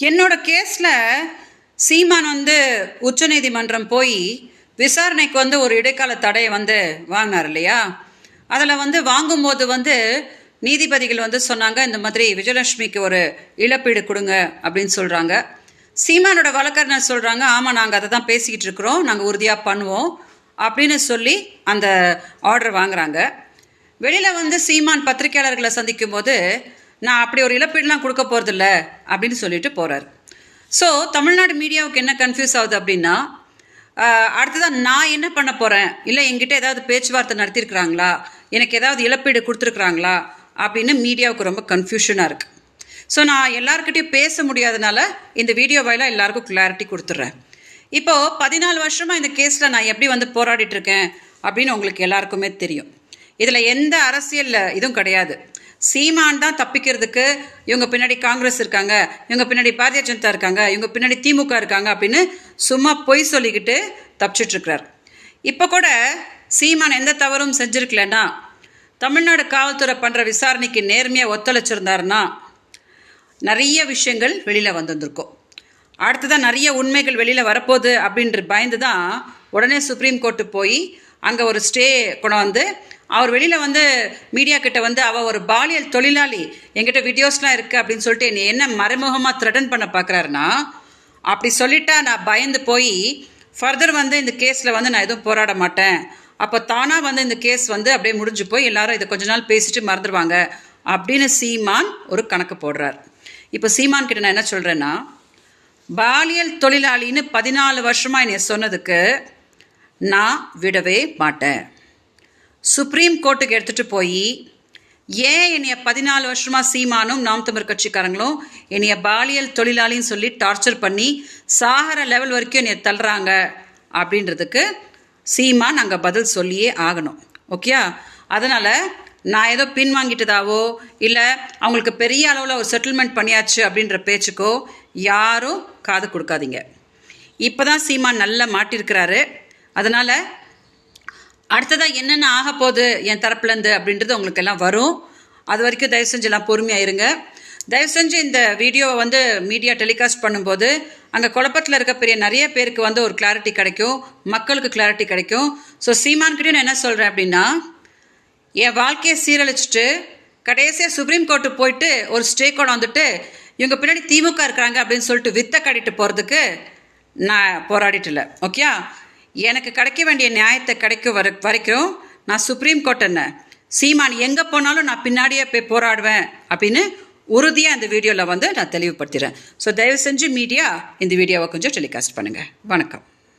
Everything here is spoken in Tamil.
என்னோட கேஸில் சீமான் உச்சநீதிமன்றம் போய் விசாரணைக்கு ஒரு இடைக்கால தடையை வாங்கினார் இல்லையா. அதில் வாங்கும்போது நீதிபதிகள் சொன்னாங்க, இந்த மாதிரி விஜயலட்சுமிக்கு ஒரு இழப்பீடு கொடுங்க அப்படின்னு சொல்கிறாங்க. சீமானோட வழக்கறிஞர் சொல்கிறாங்க, ஆமாம் நாங்கள் அதை தான் பேசிக்கிட்டு இருக்கிறோம், நாங்கள் உறுதியாக பண்ணுவோம் அப்படின்னு சொல்லி அந்த ஆர்டர் வாங்குறாங்க. வெளியில் சீமான் பத்திரிகையாளர்களை சந்திக்கும் போது நான் அப்படி ஒரு இழப்பீடுலாம் கொடுக்க போகிறதில்ல அப்படின்னு சொல்லிட்டு போகிறார். ஸோ தமிழ்நாடு மீடியாவுக்கு என்ன கன்ஃபியூஸ் ஆகுது அப்படின்னா, அடுத்ததான் நான் என்ன பண்ண போகிறேன், இல்லை என்கிட்ட ஏதாவது பேச்சுவார்த்தை நடத்தியிருக்கிறாங்களா, எனக்கு ஏதாவது இழப்பீடு கொடுத்துருக்குறாங்களா அப்படின்னு மீடியாவுக்கு ரொம்ப கன்ஃபியூஷனாக இருக்குது. ஸோ நான் எல்லாருக்கிட்டையும் பேச முடியாதனால இந்த வீடியோ வாயிலாக எல்லாருக்கும் கிளாரிட்டி கொடுத்துட்றேன். இப்போது 14 வருஷமாக இந்த கேஸில் நான் எப்படி போராடிட்டுருக்கேன் அப்படின்னு உங்களுக்கு எல்லாருக்குமே தெரியும். இதில் எந்த அரசியல் இதுவும் கிடையாது. சீமான் தான் தப்பிக்கிறதுக்கு இவங்க பின்னாடி காங்கிரஸ் இருக்காங்க, இவங்க பின்னாடி பாரதிய ஜனதா இருக்காங்க, இவங்க பின்னாடி திமுக இருக்காங்க அப்படின்னு சும்மா பொய் சொல்லிக்கிட்டு தப்பிச்சிட்ருக்கிறார். இப்போ கூட சீமான் எந்த தவறும் செஞ்சுருக்கலன்னா, தமிழ்நாடு காவல்துறை பண்ணுற விசாரணைக்கு நேர்மையாக ஒத்துழைச்சிருந்தாருன்னா நிறைய விஷயங்கள் வெளியில் வந்திருக்கும். அடுத்ததான் நிறைய உண்மைகள் வெளியில் வரப்போகுது அப்படின்ற பயந்து தான் உடனே சுப்ரீம் கோர்ட்டு போய் அங்கே ஒரு ஸ்டே கொண்டு அவர் வெளியில் மீடியா கிட்ட அவள் ஒரு பாலியல் தொழிலாளி, என்கிட்ட வீடியோஸ்லாம் இருக்குது அப்படின்னு சொல்லிட்டு என்ன மறைமுகமாக த்ரெட்டன் பண்ண பார்க்குறாருன்னா, அப்படி சொல்லிட்டா நான் பயந்து போய் ஃபர்தர் இந்த கேஸில் நான் எதுவும் போராட மாட்டேன், அப்போ தானாக இந்த கேஸ் அப்படியே முடிஞ்சு போய் எல்லாரும் இதை கொஞ்ச நாள் பேசிட்டு மறந்துடுவாங்க அப்படின்னு சீமான் ஒரு கணக்கு போடுறார். இப்போ சீமான் கிட்ட நான் என்ன சொல்கிறேன்னா, பாலியல் தொழிலாளின்னு 14 வருஷமாக என்னை சொன்னதுக்கு நான் விடவே மாட்டேன். சுப்ரீம் கோர்ட்டுக்கு எடுத்துகிட்டு போய் ஏன் என்னைய 14 வருஷமாக சீமானும் நாம் தமிழ் கட்சிக்காரங்களும் என்னைய பாலியல் தொழிலாளின்னு சொல்லி டார்ச்சர் பண்ணி சாகர லெவல் வரைக்கும் என்னைய தள்ளுறாங்க அப்படின்றதுக்கு சீமான் அங்கே பதில் சொல்லியே ஆகணும். ஓகேயா? அதனால் நான் ஏதோ பின்வாங்கிட்டதாவோ இல்லை அவங்களுக்கு பெரிய அளவில் ஒரு செட்டில்மெண்ட் பண்ணியாச்சு அப்படின்ற பேச்சுக்கோ யாரும் காது கொடுக்காதீங்க. இப்போ தான் சீமான் நல்லா மாட்டிருக்கிறாரு. அதனால் அடுத்ததாக என்னென்ன ஆக போகுது என் தரப்புலேருந்து அப்படின்றது உங்களுக்கு எல்லாம் வரும். அது வரைக்கும் தயவு செஞ்சு எல்லாம் பொறுமையாக இருங்க. தயவு செஞ்சு இந்த வீடியோவை மீடியா டெலிகாஸ்ட் பண்ணும்போது அங்கே குழப்பத்தில் இருக்க நிறைய பேருக்கு ஒரு கிளாரிட்டி கிடைக்கும், மக்களுக்கு கிளாரிட்டி கிடைக்கும். ஸோ சீமான்கிட்டையும் நான் என்ன சொல்கிறேன் அப்படின்னா, என் வாழ்க்கையை சீரழிச்சிட்டு கடைசியாக சுப்ரீம் கோர்ட்டு போயிட்டு ஒரு ஸ்டே கொண்டு இவங்க பின்னாடி திமுக இருக்கிறாங்க அப்படின்னு சொல்லிட்டு வித்தை காட்டிட்டு போகிறதுக்கு நான் போராடிட்டு இல்லை. ஓகே? எனக்கு கிடைக்க வேண்டிய நியாயத்தை கிடைக்க வரைக்கும் நான் சுப்ரீம் கோர்ட் என்ன சீமான் எங்கே போனாலும் நான் பின்னாடியே போய் போராடுவேன் அப்படின்னு உறுதியாக இந்த வீடியோவில் நான் தெளிவுபடுத்துகிறேன். ஸோ தயவு செஞ்சு மீடியா இந்த வீடியோவை கொஞ்சம் டெலிகாஸ்ட் பண்ணுங்கள். வணக்கம்.